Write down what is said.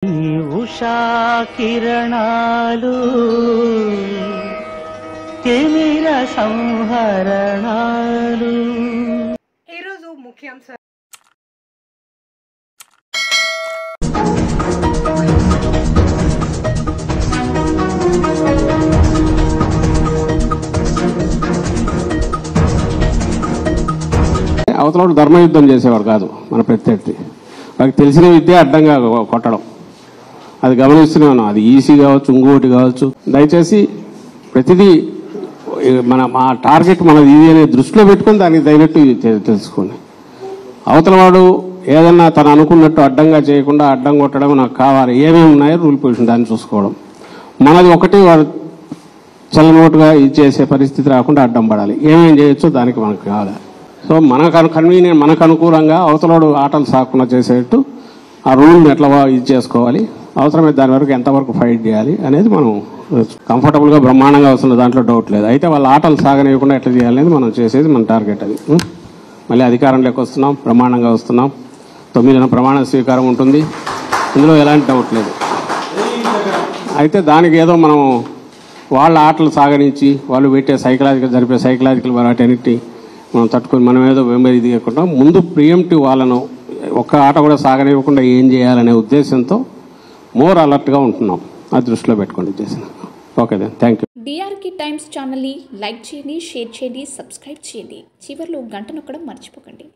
ఈ ఉషా కిరణాలు తిమిర సంహరణాలు. ఈరోజు ముఖ్యాంశాలు. అవతల ధర్మయుద్ధం చేసేవాడు కాదు మన ప్రత్యర్థి. వాళ్ళకి తెలిసిన విద్య అడ్డంగా కొట్టడం, అది గమనిస్తూనే ఉన్నాం. అది ఈసీ కావచ్చు, ఇంకోటి కావచ్చు. దయచేసి ప్రతిదీ మా టార్గెట్ మనది ఇది అనే దృష్టిలో పెట్టుకుని దానికి తగినట్టు తెలుసుకోండి. అవతల వాడు ఏదన్నా తను అనుకున్నట్టు అడ్డంగా చేయకుండా అడ్డం కొట్టడం నాకు కావాలి, ఏమేమి ఉన్నాయో రూల్ పొజిషన్ దాన్ని చూసుకోవడం. మనది ఒకటి వాడు చల్లనోటుగా ఇది చేసే పరిస్థితి రాకుండా అడ్డం పడాలి. ఏమేం చేయొచ్చో దానికి మనకు కావాలి. సో కన్వీనియంట్ మనకు అనుకూలంగా అవతలవాడు ఆటలు సాకుండా చేసేట్టు ఆ రూల్ని ఎట్లా ఇది చేసుకోవాలి, అవసరమైతే దాని వరకు ఎంతవరకు ఫైట్ చేయాలి అనేది మనం కంఫర్టబుల్గా బ్రహ్మాండంగా వస్తున్న దాంట్లో డౌట్ లేదు. అయితే వాళ్ళ ఆటలు సాగనివ్వకుండా ఎట్లా చేయాలనేది మనం చేసేది మన టార్గెట్. అది మళ్ళీ అధికారంలోకి వస్తున్నాం, బ్రహ్మాండంగా వస్తున్నాం. 9న ప్రమాణ స్వీకారం ఉంటుంది, ఇందులో ఎలాంటి డౌట్ లేదు. అయితే దానికి ఏదో మనం వాళ్ళ ఆటలు సాగనించి వాళ్ళు పెట్టే జరిపే సైకలాజికల్ వాటన్నిటి మనం తట్టుకొని మనం ఏదో ఇది కాకుండా ముందు ప్రియంటివ్ వాళ్ళను ఒక్క ఆట కూడా సాగనివ్వకుండా ఏం చేయాలనే ఉద్దేశంతో మోర్ అలర్ట్గా ఉంటున్నాం. అది దృష్టిలో పెట్టుకోండి చేసిన. Okay then, thank you. DRK Times ఛానల్ని లైక్ చేయండి, షేర్ చేయండి, సబ్స్క్రైబ్ చేయండి. చివర్లో గంట నొక్కడం మర్చిపోకండి.